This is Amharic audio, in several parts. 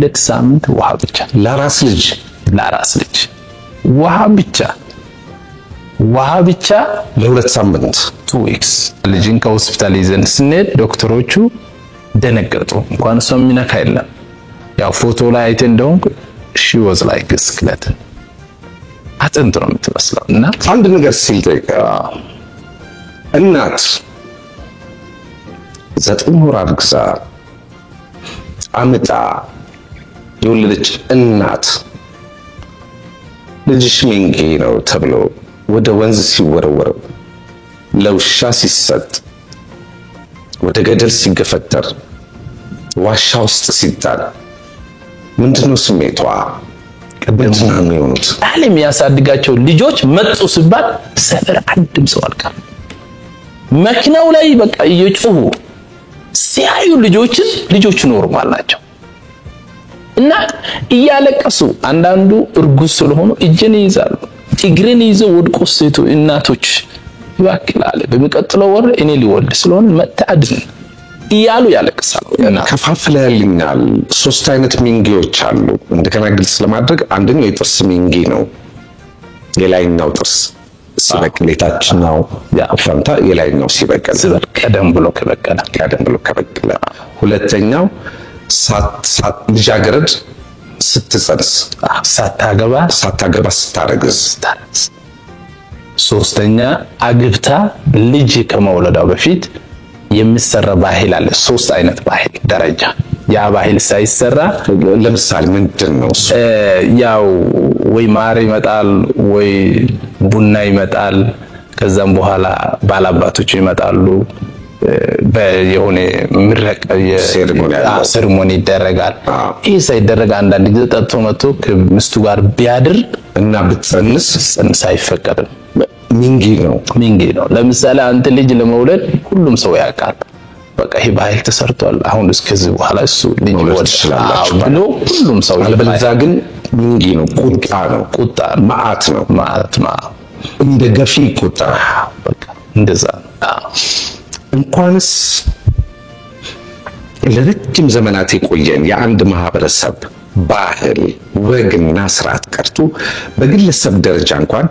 ለ2 ሳምንት ውሃ ብቻ ለራስ ልጅ ውሃ ብቻ ለ2 ሳምንት 2 weeks ልጅን ከሆስፒታል ይዘን ስንሄድ ዶክተሮቹ ደነገጡ። እንኳን ሰው የሚነካ የለም። ያው ፎቶ ላይ አይተን እንደውም she was like a skeleton አጥንት ነው የምትመስለው። እና አንድ ነገር ሲል ጠይቀ እናት 9 ወር አርግዛ አምጣ የወለደች እናት ልጅሽ ሚንጊ ነው ተብሎ ወደ ወንዝ ሲወረወር ለውሻ ሲሰጥ ወደ ገደል ሲገፈተር ዋሻ ውስጥ ሲጣል ምንድነው ስሜቷ? ቅድምና ነው የሆኑት ዓለም ያሳድጋቸው ልጆች መጡ ሲባል ሰፈር አንድም ሰው አልቀረም። መኪናው ላይ በቃ እየጮሁ ሲያዩ ልጆች ኖርማል ናቸው እና እያለቀሱ አንዳንዱ እርጉዝ ስለሆኑ እጅን ይይዛሉ። እግርን ይዘው ወድቆ ሴቱ እናቶች ይባክላል በሚቀጥለው ወር እኔ ሊወልድ ስለሆነ መታድን እያሉ ያለቅሳሉ። እና ከፋፍለልኛል 3 አይነት ሚንጊዎች አሉ። እንደገና ግልጽ ለማድረግ አንደኛው የጥርስ ሚንጊ ነው። የላይኛው ጥርስ ሲበቅል የታችኛው ፈንታ የላይኛው ሲበቅል ቀደም ብሎ ከበቀለ ሁለተኛው ልጃገረድ ስትጸንስ ሳታገባ ስታረግዝ ሶስተኛ አግብታ ልጅ ከመውለዷ በፊት የሚሰራ ባህል አለ። 3 አይነት ባህል ደረጃ ያ ባህል ሳይሰራ ለምሳሌ ምንድነው? ያው ወይ ማር ይመጣል ወይ ቡና ይመጣል። ከዛም በኋላ ባላባቶች ይመጣሉ። በየሆነ ምረቃ ሴሬሞኒ ይደረጋል። ይሄ ሳይደረግ አንዳንድ ጊዜ ጠጥቶ መጥቶ ከሚስቱ ጋር ቢያድር እና ብትጸንስ አይፈቀድም። ሚንጊ ነው። ለምሳሌ አንተ ልጅ ለመውለድ ሁሉም ሰው ያውቃል። በቃ ይሄ ባህል ተሰርቷል። አሁን እስከዚህ በኋላ እሱ ልጅ ወልድ ይችላል ብሎ ሁሉም ሰው አለበለዚያ ግን ሚንጊ ነው። ቁጣ መዓት ነው። እንደ ገፊ ቁጣ በቃ እንደዛ እንኳንስ ለረጅም ዘመናት የቆየን የአንድ ማህበረሰብ ባህል ወግና ስርዓት ቀርቶ በግለሰብ ደረጃ እንኳን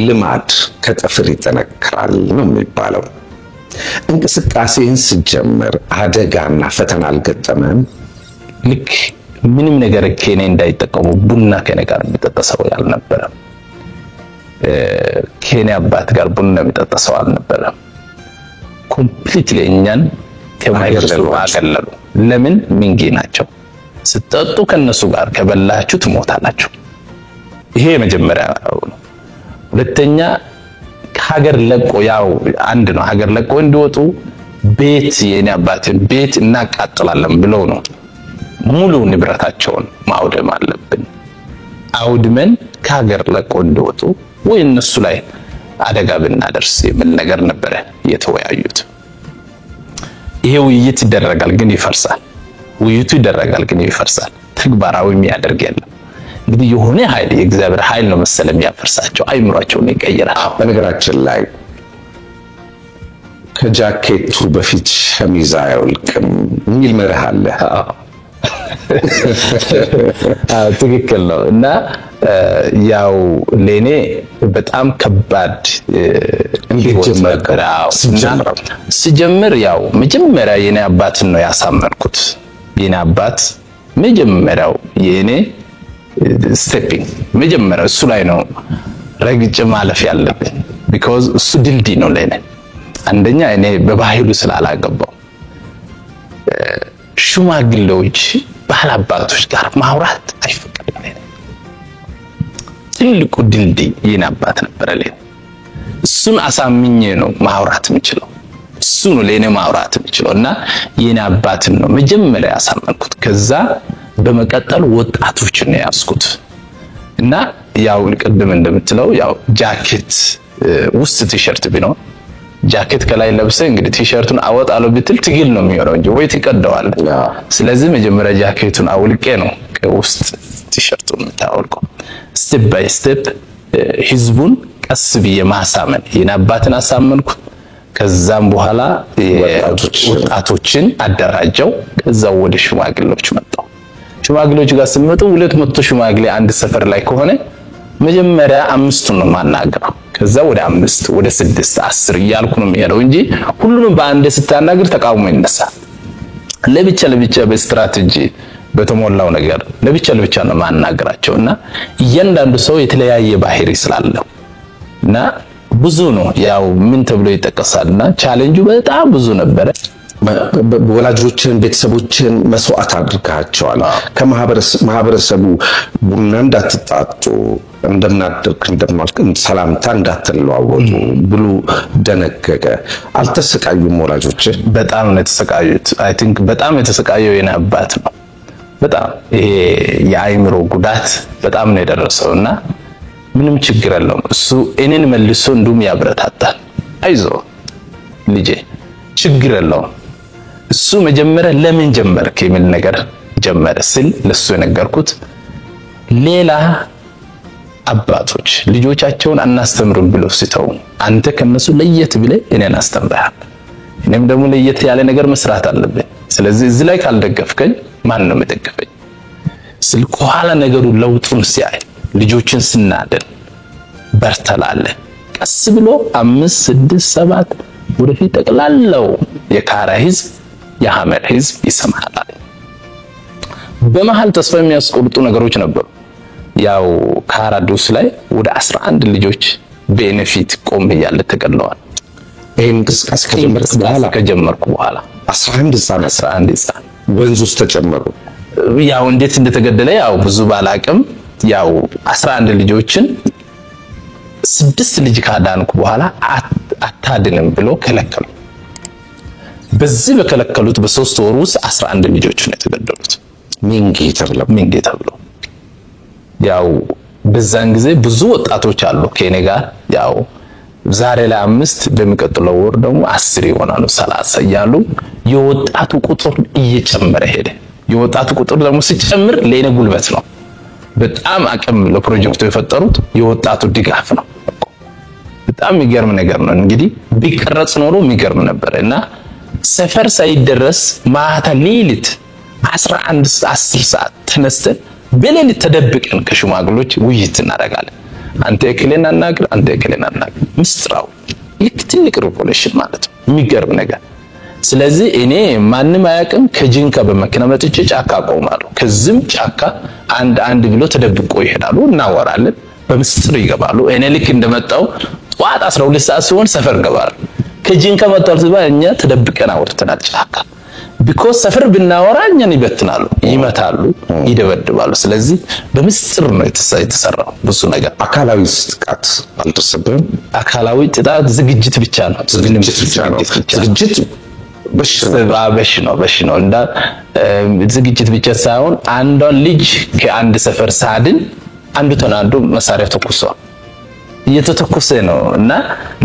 ልማድ ከጥፍር ይጠነክራል ነው የሚባለው። እንቅስቃሴን ስጀምር አደጋና ፈተና አልገጠመም? ልክ ምንም ነገር ከኔ እንዳይጠቀሙ ቡና ከኔ ጋር የሚጠጣ ሰው አልነበረም። ከኔ አባት ጋር ቡና የሚጠጣ ሰው አልነበረም። ኮምፕሊትሊ እኛን ከማይገርሱ አገለሉ። ለምን? ሚንጊ ናቸው። ስትጠጡ ከነሱ ጋር ከበላችሁ ትሞታላችሁ። ይሄ መጀመሪያው ነው። ሁለተኛ ከሀገር ለቆ ያው አንድ ነው ሀገር ለቆ እንዲወጡ ቤት የኔ አባትን ቤት እናቃጥላለን ብለው ነው ሙሉ ንብረታቸውን ማውደም አለብን። አውድመን ከሀገር ለቆ እንዲወጡ ወይ እነሱ ላይ አደጋ ብናደርስ የሚል ነገር ነበር የተወያዩት። ይሄ ውይይት ይደረጋል ግን ይፈርሳል። ተግባራዊ የሚያደርግ የለም። እንግዲህ የሆነ ኃይል የእግዚአብሔር ኃይል ነው መሰለም ያፈርሳቸው አይምሯቸውን ይቀይራል። በነገራችን ላይ ከጃኬቱ በፊት ሸሚዝ አይወልቅም የሚል መርህ አለ። ትክክል ነው። እና ያው ለኔ በጣም ከባድ ሲጀምር ያው መጀመሪያ የኔ አባትን ነው ያሳመንኩት። የኔ አባት መጀመሪያው የኔ ስቴፒንግ መጀመሪያ እሱ ላይ ነው ረግጬ ማለፍ ያለብኝ። because እሱ ድልድይ ነው ለኔ። አንደኛ እኔ በባህሉ ስላላገባው ሽማግሌዎች ባላባቶች ጋር ማውራት አይፈቀድም። ትልቁ ድልድይ የኔ አባት ነበር ለኔ። እሱን አሳምኜ ነው ማውራት የምችለው። እሱ ነው ለኔ ማውራት የምችለው እና የኔ አባትን ነው መጀመሪያ ያሳመንኩት። ከዛ በመቀጠል ወጣቶችን ነው ያስኩት እና ያው ቅድም እንደምትለው ያው ጃኬት ውስጥ ቲሸርት ቢኖር ጃኬት ከላይ ለብሰ እንግዲህ ቲሸርቱን አወጣለው ብትል ትግል ነው የሚሆነው እንጂ ወይ ትቀደዋል። ስለዚህ መጀመሪያ ጃኬቱን አውልቄ ነው ከውስጥ ቲሸርቱን ታወልቀው። ስቴፕ ባይ ስቴፕ ህዝቡን ቀስ ብዬ ማሳመን የናባትን አሳመንኩ። ከዛም በኋላ ወጣቶችን አደራጀው። ከዛው ወደ ሽማግሌዎች መጣው። ሽማግሌዎች ጋር ሲመጡ 200 ሽማግሌ አንድ ሰፈር ላይ ከሆነ መጀመሪያ 5ቱን ነው ማናገረው። ከዛ ወደ 5 ወደ 6 10 እያልኩ ነው የሚሄደው እንጂ ሁሉንም በአንድ ስታናገር ተቃውሞ ይነሳል። ለብቻ በስትራቴጂ በተሞላው ነገር ለብቻ ነው ማናገራቸውና እያንዳንዱ ሰው የተለያየ ባህሪ ስላለው እና ብዙ ነው ያው ምን ተብሎ ይጠቀሳልና ቻሌንጁ በጣም ብዙ ነበረ። ወላጆችን ቤተሰቦችን መስዋዕት አድርጋቸዋል። ከማህበረሰቡ ቡና እንዳትጣጡ እንደምናደርክ እንደማልክ ሰላምታ እንዳትለዋወጡ ብሎ ደነገገ። አልተሰቃዩም ወላጆች? በጣም ነው የተሰቃዩት። አይ ቲንክ በጣም የተሰቃየው የኔ አባት ነው። በጣም ይሄ የአይምሮ ጉዳት በጣም ነው የደረሰውና ምንም ችግር የለውም እሱ እኔን መልሶ እንዱም ያብረታታል። አይዞ ልጄ ችግር የለውም እሱ መጀመሪያ ለምን ጀመርክ የሚል ነገር ጀመረ ስል ለሱ የነገርኩት ሌላ አባቶች ልጆቻቸውን አናስተምሩም ብለው ሲተው አንተ ከነሱ ለየት ብለ እኔን አስተምረሃል። እኔም ደግሞ ለየት ያለ ነገር መስራት አለብኝ። ስለዚህ እዚህ ላይ ካልደገፍከኝ ማን ነው የሚደግፈኝ? ስል ከኋላ ነገሩ ለውጡን ሲያይ ልጆችን ስናደን በርተላለ ቀስ ብሎ 5 6 7 ወደፊት ጠቅላላው የካራ ህዝብ የሐመር ህዝብ ይሰማሃል። በመሃል ተስፋ የሚያስቆርጡ ነገሮች ነበሩ። ያው ካራ ዱስ ላይ ወደ 11 ልጆች ቤኔፊት ቆም ያለ ተገለዋል። ይሄን እንቅስቃሴ ከጀመርኩ በኋላ 11 ህፃን ወንዝ ውስጥ ተጨመሩ። ያው እንዴት እንደተገደለ ያው ብዙ ባላቅም ያው 11 ልጆችን 6 ልጅ ካዳንኩ በኋላ አታድንም ብሎ ከለከሉ። በዚህ በከለከሉት በ3 ወር ውስጥ 11 ልጆች ነው የተገደሉት። ሚንጌ ተብሎ ያው በዛን ጊዜ ብዙ ወጣቶች አሉ ከኔ ጋር ያው ዛሬ ላይ 5 በሚቀጥለው ወር ደግሞ 10 ይሆናሉ 30 እያሉ የወጣቱ ቁጥር እየጨመረ ሄደ። የወጣቱ ቁጥር ደግሞ ሲጨምር ለኔ ጉልበት ነው። በጣም አቅም ለፕሮጀክቱ የፈጠሩት የወጣቱ ድጋፍ ነው። በጣም የሚገርም ነገር ነው። እንግዲህ ቢቀረጽ ኖሮ የሚገርም ነበር እና ሰፈር ሳይደረስ ማታ ሌሊት 10 ሰዓት ተነስተን በሌሊት ተደብቀን ከሽማግሌዎች ውይይት እናደርጋለን። አንተ እከሌን አናግር አንተ እከሌን አናግር ምስጥራው ልክ ትልቅ ሪቮሉሽን ማለት ነው። የሚገርም ነገር። ስለዚህ እኔ ማንም አያውቅም ከጂንካ በመኪና መጥቼ ጫካ ቆማለሁ። ከዚህም ጫካ አንድ ብሎ ተደብቆ ይሄዳሉ። እናወራለን በምስጥር ይገባሉ። እኔ ልክ እንደመጣው ጧት 12 ሰዓት ሲሆን ሰፈር ገባል። ከጂንካ መጣው ሲባል እኛ ተደብቀን አወርተናል ጫካ ቢኮዝ ሰፈር ብናወራ እኛን ይበትናሉ፣ ይመታሉ፣ ይደበድባሉ። ስለዚህ በምስጥር ነው የተሰራው ብዙ ነገር። አካላዊ ጥቃት አልደረሰብህም? አካላዊ ጥቃት ዝግጅት ብቻ ነው። ዝግጅት በሽ ነው እንዳ ዝግጅት ብቻ ሳይሆን አንዷን ልጅ ከአንድ ሰፈር ሳድን አንዱ ተናዶ መሳሪያ ተኩሷል። እየተተኮሰ ነው እና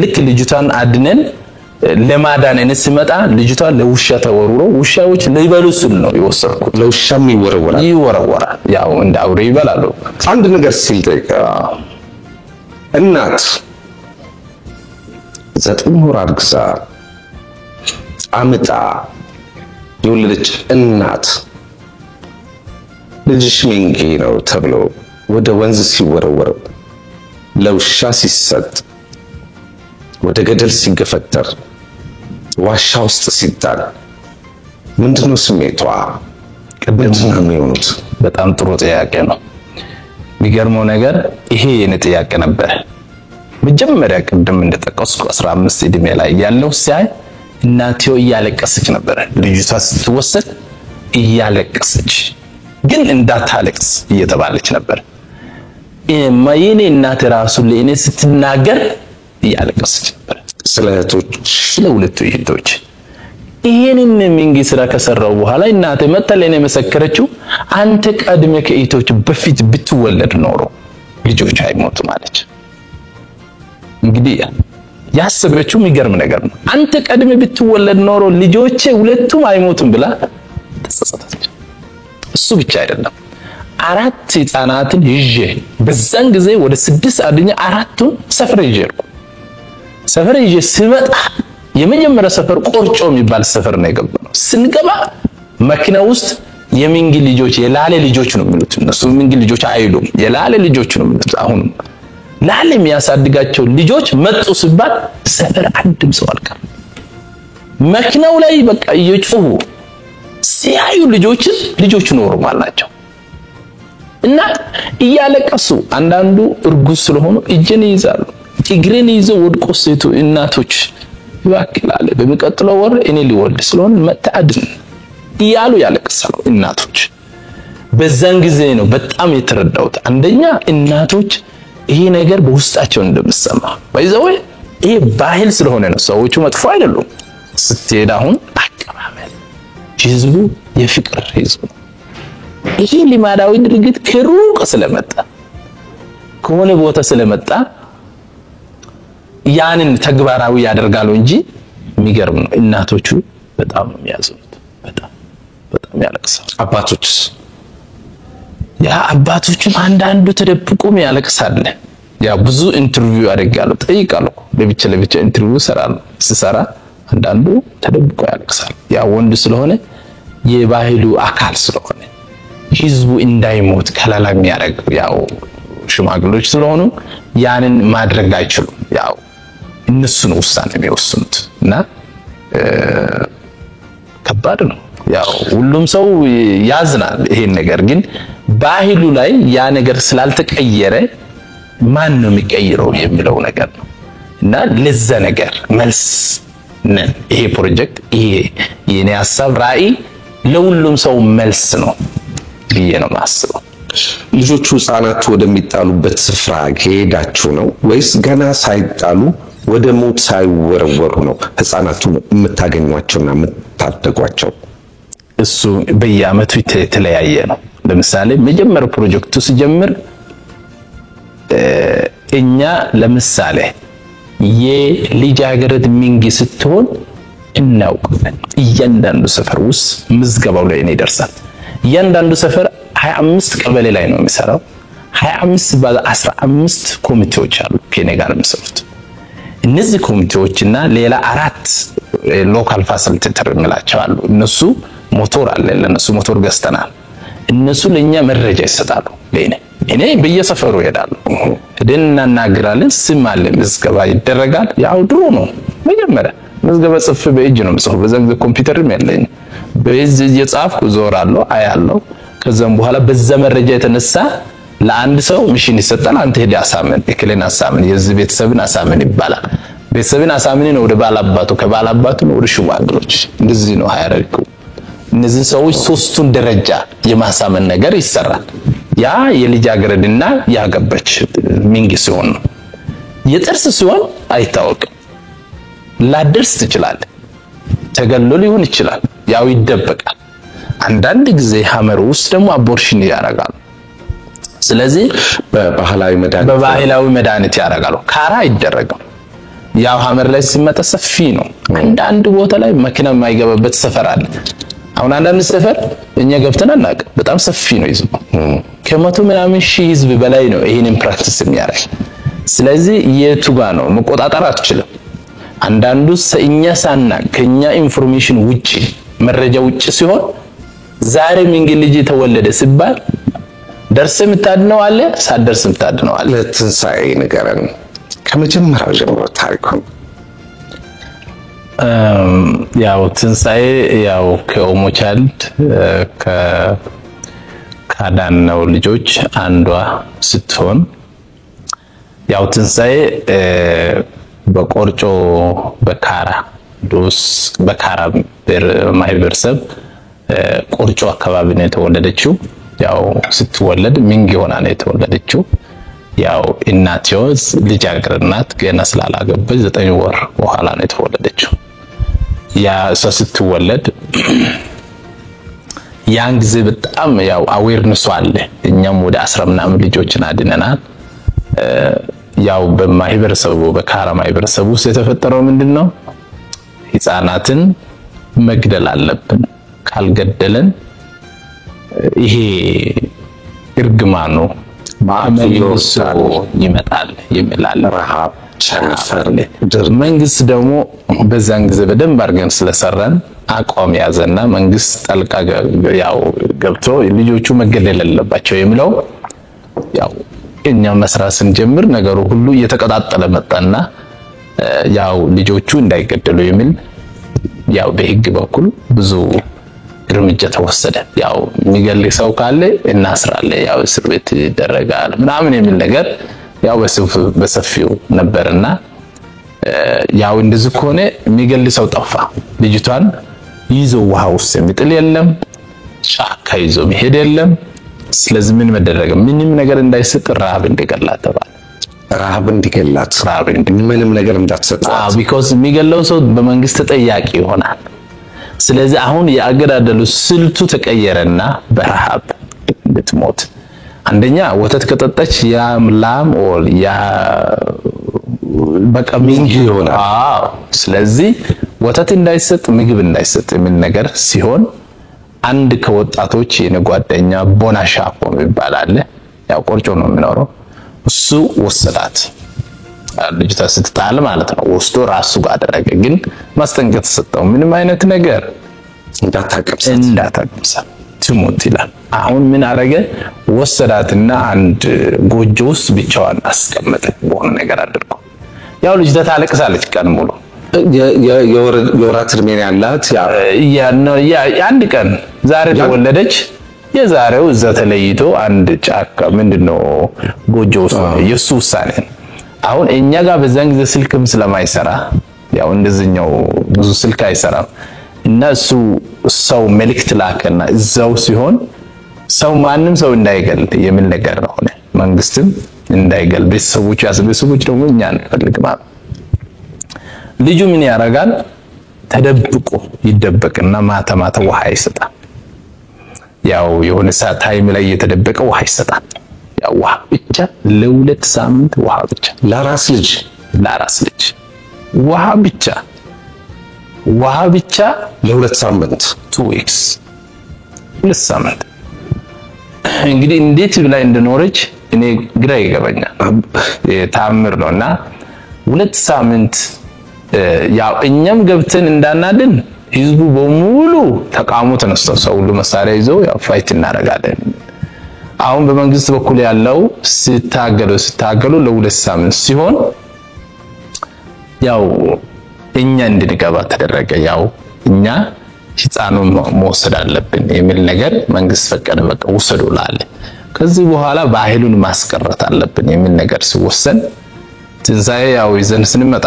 ልክ ልጅቷን አድነን ለማዳን እኔ ሲመጣ ልጅቷ ለውሻ ተወርውሮ ውሻዎች ሊበሉስል ነው የወሰድኩት። ለውሻም ይወረወራል ያው እንደ አውሬ ይበላሉ። አንድ ነገር ሲል ጠይቀ እናት 9 ወር አርግዛ አምጣ የወለደች እናት ልጅሽ ሚንጌ ነው ተብሎ ወደ ወንዝ ሲወረወር ለውሻ ሲሰጥ ወደ ገደል ሲገፈተር ዋሻ ውስጥ ሲጣል ምንድነው ስሜቷ? ምንድነው የሚሆኑት? በጣም ጥሩ ጥያቄ ነው። የሚገርመው ነገር ይሄ የኔ ጥያቄ ነበር። መጀመሪያ ቅድም እንደጠቀስኩ 15 እድሜ ላይ ያለው ሲያይ እናቴው እያለቀሰች ነበር። ልጅቷ ስትወሰድ እያለቀሰች ግን እንዳታለቅስ እየተባለች ነበር። የኔ እናት ራሱ ለእኔ ስትናገር እያለቀሰች ነበር። ስለ ሁለቱ እህቶች ይሄንን ሚንጌ ስራ ከሰራው በኋላ እናቴ መተለኔ መሰከረችው አንተ ቀድመ ከእህቶች በፊት ብትወለድ ኖሮ ልጆች አይሞቱም አለች። እንግዲህ ያሰበችው የሚገርም ነገር ነው። አንተ ቀድመ ብትወለድ ኖሮ ልጆቼ ሁለቱም አይሞቱም ብላ ተጸጸተች። እሱ ብቻ አይደለም 4 ህፃናትን ይዤ በዛን ጊዜ ወደ 6 አድኛ 4ቱን ሰፈር ይዤ ስመጣ የመጀመሪያ ሰፈር ቆርጮ የሚባል ሰፈር ነው የገባነው። ስንገባ መኪና ውስጥ የሚንጊ ልጆች የላሌ ልጆች ነው የሚሉት እነሱ ሚንጊ ልጆች አይሉም የላሌ ልጆች ነው የሚሉት አሁን ላሌ የሚያሳድጋቸው ልጆች መጡ ሲባል ሰፈር አንድም ሰው አልቀረም መኪናው ላይ በቃ እየጮሁ ሲያዩ ልጆች ኖርማል ናቸው እና እያለቀሱ አንዳንዱ እርጉዝ ስለሆኑ እጅን ይይዛሉ እግሬን ይዘው ወድቆ ሴቱ እናቶች ይባክላል በሚቀጥለው ወር እኔ ሊወልድ ስለሆነ መታደን እያሉ ያለቅሳሉ እናቶች በዛን ጊዜ ነው በጣም የተረዳሁት አንደኛ እናቶች ይሄ ነገር በውስጣቸው እንደምሰማ ባይዘው ይሄ ባህል ስለሆነ ነው ሰዎቹ መጥፎ አይደሉም ስትሄድ አሁን አቀባበል ህዝቡ የፍቅር ህዝብ ይሄ ሊማዳዊ ድርጊት ከሩቅ ስለመጣ ከሆነ ቦታ ስለመጣ ያንን ተግባራዊ ያደርጋሉ እንጂ የሚገርም ነው እናቶቹ በጣም የሚያዝኑት በጣም ያለቅሳሉ አባቶቹም አንዳንዱ ተደብቆም ያለቅሳል ያ ብዙ ኢንተርቪው አደርጋለሁ ጠይቃለሁ ለብቻ ኢንተርቪው ሰራ አንዳንዱ ተደብቆ ያለቅሳል ያ ወንድ ስለሆነ የባህሉ አካል ስለሆነ ህዝቡ እንዳይሞት ከለላ የሚያደርግ ያው ሽማግሌዎች ስለሆኑ ያንን ማድረግ አይችሉም ያው እነሱ ነው ውሳኔ የሚወስኑት እና ከባድ ነው ያው ሁሉም ሰው ያዝናል ይሄን ነገር ግን ባህሉ ላይ ያ ነገር ስላልተቀየረ ማን ነው የሚቀይረው የሚለው ነገር ነው እና ለዛ ነገር መልስ ነን ይሄ ፕሮጀክት ይሄ የኔ ሐሳብ ራዕይ ለሁሉም ሰው መልስ ነው ብዬ ነው ማስበው ልጆቹ ህፃናት ወደሚጣሉበት ስፍራ ከሄዳችሁ ነው ወይስ ገና ሳይጣሉ ወደ ሞት ሳይወረወሩ ነው ህፃናቱ የምታገኟቸውና የምታደጓቸው እሱ በየአመቱ የተለያየ ነው ለምሳሌ መጀመሪያው ፕሮጀክቱ ሲጀምር እኛ ለምሳሌ የልጃገረድ ሚንጊ ስትሆን እናውቃለን እያንዳንዱ ሰፈር ውስጥ ምዝገባው ላይ እኔ ይደርሳል እያንዳንዱ ሰፈር 25 ቀበሌ ላይ ነው የሚሰራው 25 ባለ 15 ኮሚቴዎች አሉ ከኔ ጋር የሚሰሩት እነዚህ ኮሚቴዎችና ሌላ 4 ሎካል ፋሲሊቴተር የሚላቸው አሉ እነሱ ሞተር አለ ለነሱ ሞተር ገዝተናል እነሱ ለኛ መረጃ ይሰጣሉ እኔ በየሰፈሩ ሄዳለሁ ሄደን እናናግራለን ስም አለ ምዝገባ ይደረጋል ያው ድሮ ነው መጀመሪያ ምዝገባ ጽፍ በእጅ ነው ጽፍ በዛም ኮምፒውተርም ያለኝ በዚህ የጻፍኩ ዞራለሁ አያለሁ ከዛም በኋላ በዛ መረጃ የተነሳ ለአንድ ሰው ሚሽን ይሰጣል አንተ ሄደ አሳመን እክለን አሳመን የዚህ ቤተሰብን አሳመን ይባላል ቤተሰብን አሳመን ነው ወደ ባላባቱ ከባላባቱ ነው ወደ ሽማግሎች እንደዚህ ነው ሃይራርኪ እነዚህ ሰዎች ሶስቱን ደረጃ የማሳመን ነገር ይሰራል ያ የልጃገረድና ያገበች ሚንጊ ሲሆን ነው የጥርስ ሲሆን አይታወቅም ላደርስ ይችላል ተገሎ ሊሆን ይችላል ያው ይደበቃል አንዳንድ ጊዜ ሐመር ውስጥ ደግሞ አቦርሽን ያደርጋሉ ስለዚህ በባህላዊ መድኃኒት ያደርጋሉ ካራ አይደረግም ያው ሐመር ላይ ሲመጣ ሰፊ ነው አንዳንድ ቦታ ላይ መኪና የማይገባበት ሰፈር አለ አሁን አንዳንድ ሰፈር እኛ ገብተን አናውቅ በጣም ሰፊ ነው ይዘው ከመቶ ምናምን ሺህ ህዝብ በላይ ነው ይሄንን ፕራክቲስ የሚያደርግ ስለዚህ የቱጋ ነው መቆጣጠር አትችልም አንዳንዱ እኛ ሳናቅ ከኛ ኢንፎርሜሽን ውጪ መረጃ ውጪ ሲሆን ዛሬ ሚንጊ ልጅ ተወለደ ሲባል ደርሰ ምታድነው አለ ሳደርስ ምታድነው አለ ትንሳኤ ነገርን ከመጀመሪያው ጀምሮ ታሪኩን ያው ትንሳኤ ያው ከኦሞቻልድ ካዳነው ልጆች አንዷ ስትሆን ያው ትንሳኤ በቆርጮ በካራ ዶስ በካራ ማህበረሰብ ቆርጮ አካባቢ ነው የተወለደችው ያው ስትወለድ ሚንጊ ሆና ነው የተወለደችው ያው እናቲዮስ ልጃገረድናት ገና ስላላገበች 9 ወር በኋላ ነው የተወለደችው ያ ስትወለድ ያን ጊዜ በጣም ያው አዌርነስ አለ እኛም ወደ 10 ምናምን ልጆችን አድነናል ያው በማህበረሰቡ በካራ ማህበረሰቡ የተፈጠረው ምንድነው ህፃናትን መግደል አለብን ካልገደለን ይሄ እርግማኑ ማመልሶ ይመጣል ይምላል ረሃብ ቸነፈር መንግስት ደግሞ በዛን ጊዜ በደንብ አርገን ስለሰራን አቋም ያዘና መንግስት ጣልቃ ያው ገብቶ ልጆቹ መገደል የሌለባቸው የሚለው ያው እኛ መስራት ስንጀምር ነገሩ ሁሉ እየተቀጣጠለ መጣና ያው ልጆቹ እንዳይገደሉ የሚል ያው በህግ በኩል ብዙ እርምጃ ተወሰደ። ያው የሚገል ሰው ካለ እናስራለን፣ ያው እስር ቤት ይደረጋል ምናምን የሚል ነገር ያው በሰፊው ነበርና ያው እንደዚህ ከሆነ የሚገል ሰው ጠፋ። ልጅቷን ይዞ ውሃ ውስጥ የሚጥል የለም፣ ጫካ ይዞ መሄድ የለም። ስለዚህ ምን መደረገ? ምንም ነገር እንዳይሰጥ ረሃብ እንዲገላት ተባለ። ረሃብ እንዲገላት ምንም ነገር እንዳትሰጥ because የሚገለው ሰው በመንግስት ተጠያቂ ይሆናል። ስለዚህ አሁን የአገዳደሉ ስልቱ ተቀየረና በረሃብ እንድትሞት አንደኛ ወተት ከጠጣች ያ ላም ኦል ያ በቃ ሚንጊ ይሆናል። ስለዚህ ወተት እንዳይሰጥ ምግብ እንዳይሰጥ ምን ነገር ሲሆን አንድ ከወጣቶች የነጓደኛ ቦናሻፖ ይባላል፣ ያው ቆርጮ ነው የሚኖረው፣ እሱ ወሰዳት። ልጅቷ ስትጣል ማለት ነው ወስዶ ራሱ ጋር አደረገ። ግን ማስጠንቀቂያ ተሰጠው፣ ምንም አይነት ነገር እንዳታቀምሳት ትሞት ይላል። አሁን ምን አረገ? ወሰዳትና አንድ ጎጆ ውስጥ ብቻዋን አስቀመጠ። በሆነ ነገር አድርጎ ያው ልጅቷ ታለቅሳለች ቀን ሙሉ። የወራት እድሜ ያላት አንድ ቀን ዛሬ ተወለደች። የዛሬው እዛ ተለይቶ አንድ ጫካ ምንድነው ጎጆ ውስጥ የሱ ውሳኔ። አሁን እኛ ጋር በዛን ጊዜ ስልክም ስለማይሰራ ያው እንደዚህኛው ብዙ ስልክ አይሰራም እና እሱ ሰው መልእክት ላከና እዛው ሲሆን ሰው ማንም ሰው እንዳይገል የሚል ነገር ነው ሆነ። መንግስትም እንዳይገል ቤተሰቦች ደግሞ እኛን ፈልግ ማለት ልጁ ምን ያረጋል? ተደብቆ ይደበቅና ማታ ማታ ውሃ ይሰጣል። ያው የሆነ ሰዓት ታይም ላይ የተደበቀ ውሃ ይሰጣል። ያው ውሃ ብቻ ለሁለት ሳምንት ውሃ ብቻ ለራስ ልጅ ውሃ ብቻ ለሁለት ሳምንት 2 weeks ሁለት ሳምንት። እንግዲህ እንዴት ብላ እንደኖረች እኔ ግራ ይገባኛል። ታምር ነውና 2 ሳምንት ያው እኛም ገብተን እንዳናድን ህዝቡ በሙሉ ተቃውሞ ተነስተው ሰው ሁሉ መሳሪያ ይዞ ያው ፋይት እናደርጋለን። አሁን በመንግስት በኩል ያለው ሲታገሉ ለሁለት ሳምንት ሲሆን ያው እኛ እንድንገባ ተደረገ። ያው እኛ ህፃኑን መውሰድ አለብን የሚል ነገር መንግስት ፈቀደ። በቃ ወሰዱላለ። ከዚህ በኋላ ባህሉን ማስቀረት አለብን የሚል ነገር ሲወሰን ትንሳኤ ያው ይዘን ስንመጣ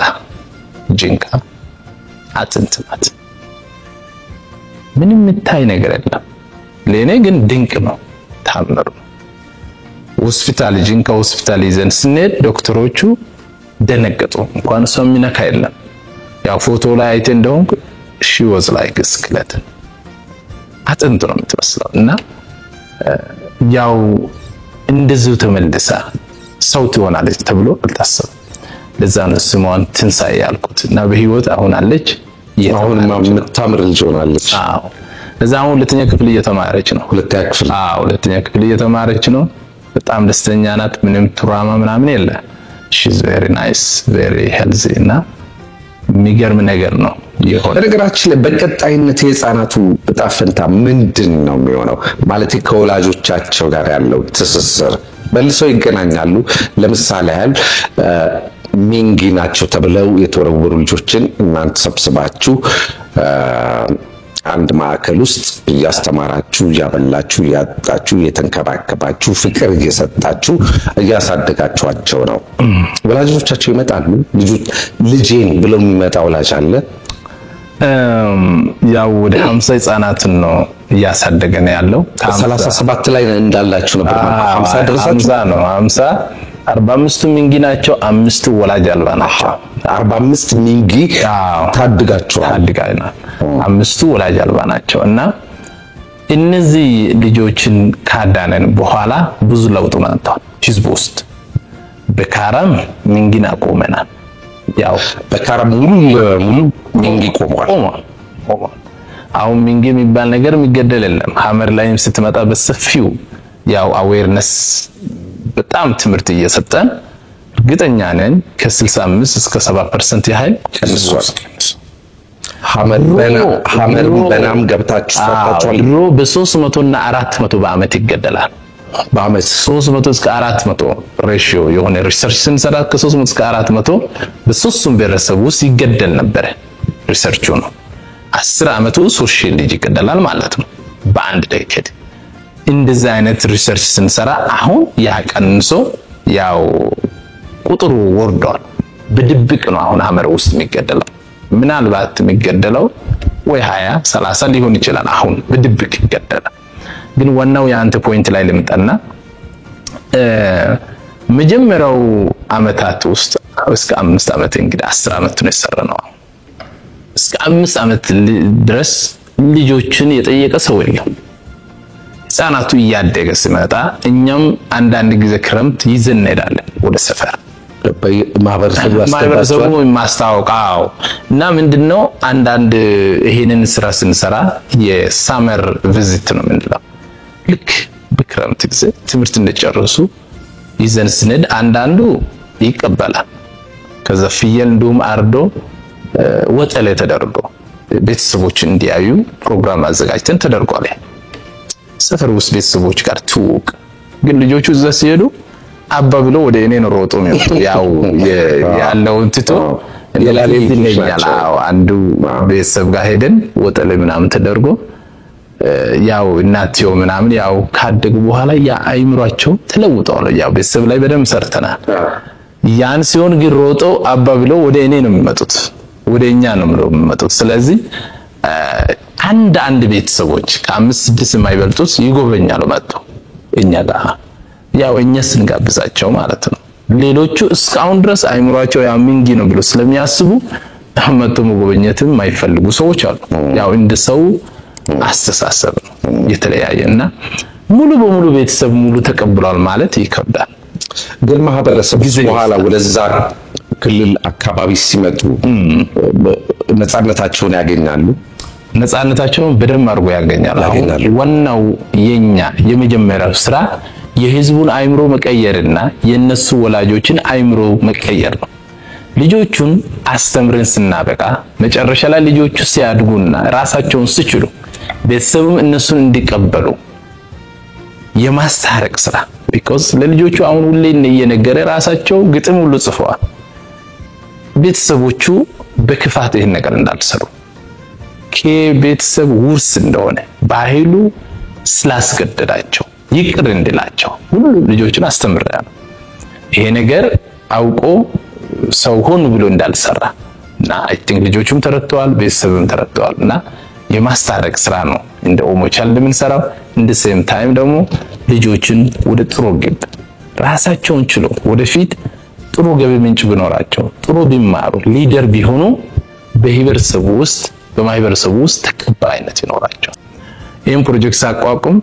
ጂንካ አጥንትማት ምንም የምታይ ነገር የለም። ለኔ ግን ድንቅ ነው፣ ታምር ነው። ሆስፒታል ጂንካ ሆስፒታል ይዘን ስንሄድ ዶክተሮቹ ደነገጡ። እንኳን ሰው የሚነካ የለም። ያው ፎቶ ላይ አይተ እንደሆነ she was like a skeleton አጥንት ነው የምትመስለው እና ያው እንደዚሁ ተመልሳ ሰው ትሆናለች ተብሎ አልታሰበም። ለዛ ነው ስሟን ትንሳኤ ያልኩት እና በህይወት አሁን አለች። አሁን የምታምር ልጅ ሆናለች። ለዛ አሁን ሁለተኛ ክፍል እየተማረች ነው። ሁለተኛ ክፍል እየተማረች ነው። በጣም ደስተኛ ናት። ምንም ትራማ ምናምን የለ። she's very nice, very healthy እና የሚገርም ነገር ነው የሆነ። በነገራችን ላይ በቀጣይነት የህፃናቱ ዕጣ ፈንታ ምንድን ነው የሚሆነው? ማለት ከወላጆቻቸው ጋር ያለው ትስስር መልሰው ይገናኛሉ። ለምሳሌ ያህል ሚንጊ ናቸው ተብለው የተወረወሩ ልጆችን እናንተ ሰብስባችሁ አንድ ማዕከል ውስጥ እያስተማራችሁ እያበላችሁ እያጣችሁ እየተንከባከባችሁ ፍቅር እየሰጣችሁ እያሳደጋችኋቸው ነው። ወላጆቻቸው ይመጣሉ። ልጄን ብለው የሚመጣ ወላጅ አለ? ያው ወደ 50 ህፃናትን ነው እያሳደገ ነው ያለው። 37 ላይ እንዳላችሁ ነበር 50 ድረሳችሁ? 50 ነው 50 45 ሚንጊ ናቸው፣ 5 ወላጅ አልባ ናቸው። 45 ሚንጊ ታድጋቸዋል። 5 ወላጅ አልባ ናቸው እና እነዚህ ልጆችን ካዳነን በኋላ ብዙ ለውጥ መጥቷል ህዝብ ውስጥ። በካራም ሚንጊን አቆመናል። ያው በካራም ሙሉ ሚንጊ ቆሟል። አሁን ሚንጊ የሚባል ነገር የሚገደል የለም። ሀመር ላይም ስትመጣ በሰፊው ያው አዌርነስ በጣም ትምህርት እየሰጠን እርግጠኛ ነን ከ65 እስከ 70% ያህል ቀንሷል። ሐመር በናም ገብታችሁ ታጣጣሉ። ድሮ በ300 እና 400 በአመት ይገደላል። በአመት 300 እስከ 400 ሬሽዮ የሆነ ሪሰርች ስንሰራ ከ300 እስከ 400 በሶስቱም ብሔረሰብ ውስጥ ይገደል ነበር። ሪሰርቹ ነው 10 አመቱ 3000 ልጅ ይገደላል ማለት ነው በአንድ ዴኬድ። እንደዚህ አይነት ሪሰርች ስንሰራ አሁን ያ ቀንሶ ያው ቁጥሩ ወርዷል። በድብቅ ነው አሁን ሐመር ውስጥ የሚገደለው። ምናልባት የሚገደለው ወይ 20 30 ሊሆን ይችላል። አሁን በድብቅ ይገደላል። ግን ዋናው የአንተ ፖይንት ላይ ልምጣና መጀመሪያው አመታት ውስጥ እስከ 5 አመት እንግዲህ 10 አመት ነው የሰራነው። እስከ 5 አመት ድረስ ልጆችን የጠየቀ ሰው የለም። ህፃናቱ እያደገ ሲመጣ እኛም አንዳንድ ጊዜ ክረምት ይዘን እንሄዳለን ወደ ሰፈር ማህበረሰቡ ማስታወቃው እና ምንድነው አንዳንድ ይሄንን ስራ ስንሰራ የሳመር ቪዚት ነው ምንለው። ልክ በክረምት ጊዜ ትምህርት እንደጨረሱ ይዘን ስንሄድ አንዳንዱ ይቀበላል። ከዛ ፍየል እንዲሁም አርዶ ወጠለ ተደርጎ ቤተሰቦች እንዲያዩ ፕሮግራም አዘጋጅተን ተደርጓል። ሰፈር ውስጥ ቤተሰቦች ጋር ትውቅ። ግን ልጆቹ እዛ ሲሄዱ አባ ብሎ ወደ እኔ ነው ሮጦ የሚወጡ። ያው ያለውን ትቶ ይለኛል። አንዱ ቤተሰብ ጋር ሄደን ወጠለ ምናምን ተደርጎ ያው እናትየው ምናምን ያው ካደጉ በኋላ ያ አይምሯቸው ተለውጧል። ያው ቤተሰብ ላይ በደንብ ሰርተናል። ያን ሲሆን ግን ሮጦ አባ ብሎ ወደ እኔ ነው የሚመጡት፣ ወደኛ ነው የሚመጡት። ስለዚህ አንድ ቤተሰቦች ከ5-6 የማይበልጡት ይጎበኛሉ መጥቶ እኛ ጋር ያው እኛ ስንጋብዛቸው ማለት ነው። ሌሎቹ እስካሁን ድረስ አይምሯቸው ያው ሚንጊ ነው ብሎ ስለሚያስቡ መጥቶ መጎበኘትም የማይፈልጉ ሰዎች አሉ። ያው እንደ ሰው አስተሳሰብ ነው የተለያየና ሙሉ በሙሉ ቤተሰብ ሙሉ ተቀብሏል ማለት ይከብዳል። ግን ማህበረሰቡ በኋላ ወደዛ ክልል አካባቢ ሲመጡ ነፃነታቸውን ያገኛሉ። ነፃነታቸውን በደንብ አድርጎ ያገኛሉ። ዋናው የኛ የመጀመሪያው ስራ የህዝቡን አይምሮ መቀየርና የነሱ ወላጆችን አይምሮ መቀየር ነው። ልጆቹን አስተምረን ስናበቃ መጨረሻ ላይ ልጆቹ ሲያድጉና ራሳቸውን ሲችሉ ቤተሰብም እነሱን እንዲቀበሉ የማስታረቅ ስራ because ለልጆቹ አሁን ሁሌ እየነገረ ራሳቸው ግጥም ሁሉ ጽፈዋል። ቤተሰቦቹ በክፋት ይሄን ነገር እንዳልሰሩ ከቤተሰብ ውርስ እንደሆነ ባህሉ ስላስገደዳቸው ይቅር እንድላቸው ሁሉ ልጆችን አስተምራለሁ። ይሄ ነገር አውቆ ሰው ሆን ብሎ እንዳልሰራ እና አይ ቲንክ ልጆቹም ተረድተዋል፣ ቤተሰብም ተረድተዋልና የማስታረቅ ስራ ነው እንደ ኦሞቻል እንደምንሰራው። እንደ ሴም ታይም ደግሞ ልጆችን ወደ ጥሩ ግብ ራሳቸውን ችሎ ወደፊት ጥሩ ገቢ ምንጭ ቢኖራቸው ጥሩ ቢማሩ ሊደር ቢሆኑ በማህበረሰቡ ውስጥ ተቀባይነት ይኖራቸው። ይሄን ፕሮጀክት ሳቋቁም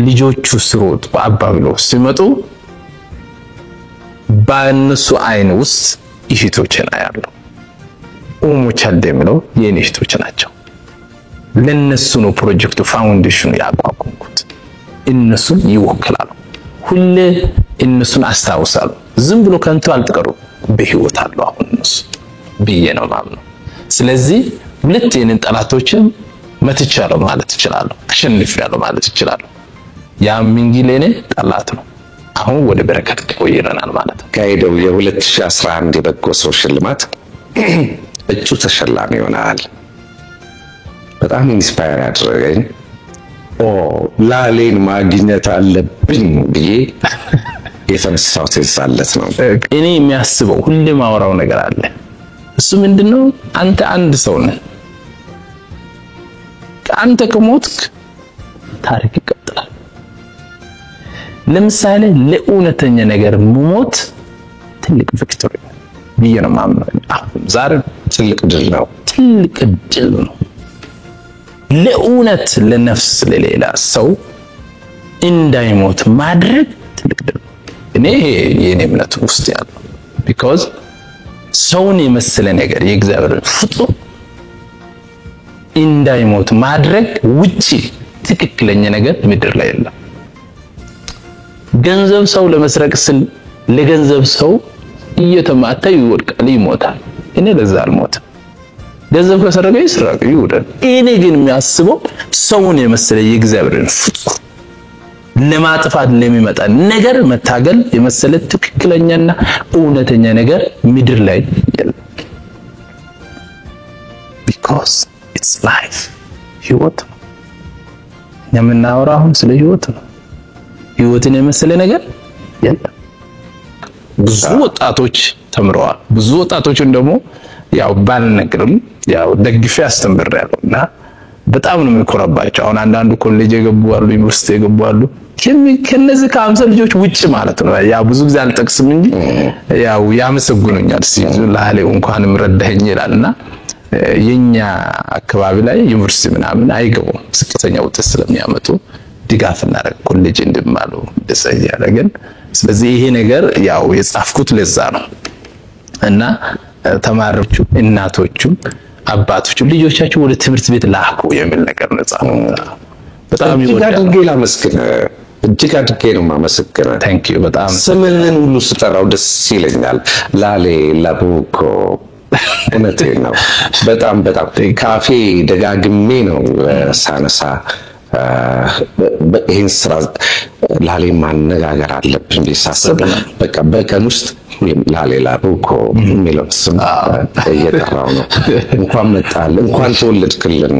ልጆቹ ሲሮጡ አባ ብለው ሲመጡ በእነሱ አይን ውስጥ እህቶችን አያሉ። ኦሞቻል ደምለው የኔ እህቶች ናቸው። ለነሱ ነው ፕሮጀክቱ ፋውንዴሽኑ ያቋቋምኩት። እነሱን ይወክላሉ። ሁሌ እነሱን አስታውሳሉ። ዝም ብሎ ከንቱ አልተቀሩ በህይወት አሉ አሁን እነሱ ብዬ ነው ማምነው። ስለዚህ ሁለት የኔን ጠላቶችን መትቻለሁ ማለት ይችላል፣ አሸንፌያለሁ ማለት ይችላል። ያ ሚንጊ ለኔ ጠላት ነው። አሁን ወደ በረከት ቆይረናል ማለት ነው። ካይደው የ2011 የበጎ ሰው ሽልማት እጩ ተሸላሚ ሆነሃል። በጣም ኢንስፓየር ያደረገኝ ላሌን ማግኘት አለብኝ ብዬ የተነሳሁት የዛለት ነው። እኔ የሚያስበው ሁሌ ማወራው ነገር አለ። እሱ ምንድነው? አንተ አንድ ሰው ነህ። አንተ ከሞትክ ታሪክ ይቀጥላል። ለምሳሌ ለእውነተኛ ነገር ሞት ትልቅ ቪክቶሪ ብዬ ነው የማምነው። ዛሬ ትልቅ ድል ነው፣ ትልቅ ድል ነው። ለእውነት ለነፍስ ለሌላ ሰው እንዳይሞት ማድረግ ትልቅ ድል ነው። እኔ የኔ እምነት ውስጥ ያለው because ሰውን የመሰለ ነገር የእግዚአብሔር ፍጡር እንዳይሞት ማድረግ ውጪ ትክክለኛ ነገር ምድር ላይ የለም። ገንዘብ ሰው ለመስረቅ ስል ለገንዘብ ሰው እየተማታ ይወድቃል፣ ይሞታል። እኔ ለዛ አልሞትም። ገንዘብ ከሰረቀ ይስረቅ ይውደድ። እኔ ግን የሚያስበው ሰውን የመሰለ የእግዚአብሔርን ፍጡር ለማጥፋት ለሚመጣ ነገር መታገል የመሰለ ትክክለኛና እውነተኛ ነገር ምድር ላይ የለም። because it's life ህይወት ነው። የምናወራው አሁን ስለ ህይወት ነው። ህይወትን የመሰለ ነገር የለም። ብዙ ወጣቶች ተምረዋል። ብዙ ወጣቶችን ደግሞ ያው ባልነግርም ያው ደግፌ አስተምሬያለሁና በጣም ነው የሚኮራባቸው። አሁን አንዳንዱ ኮሌጅ የገቡ አሉ፣ ዩኒቨርሲቲ የገቡ አሉ። ከነዚህ ከ50 ልጆች ውጭ ማለት ነው። ያው ብዙ ጊዜ አልጠቅስም እንጂ ያው ያመሰግኑኛል። ላሌው እንኳንም ረዳኸኝ ይላልና የኛ አካባቢ ላይ ዩኒቨርሲቲ ምናምን አይገቡም። ዝቅተኛ ውጤት ስለሚያመጡ ድጋፍ እናደርግ ኮሌጅ እንድማሉ ደሰኛ ያደረገን። ስለዚህ ይሄ ነገር ያው የጻፍኩት ለዛ ነው እና ተማሪዎቹ፣ እናቶቹ፣ አባቶቹ ልጆቻቸው ወደ ትምህርት ቤት ላኩ የሚል ነገር ነው ጻፈው። በጣም ይወዳል። እጅግ አድርጌ ነው የማመሰግነው። ታንክ ዩ በጣም ስምህን ሁሉ ስጠራው ደስ ይለኛል። ላሌ ላቡኮ እውነቴን ነው። በጣም ካፌ ደጋግሜ ነው ሳነሳ ይሄን ስራ ላሌ ማነጋገር አለብን ቢሳሰብ በቃ በቀን ውስጥ ላሌ ላቡኮ የሚለው ስም እየጠራው ነው። እንኳን መጣል እንኳን ተወለድክልን።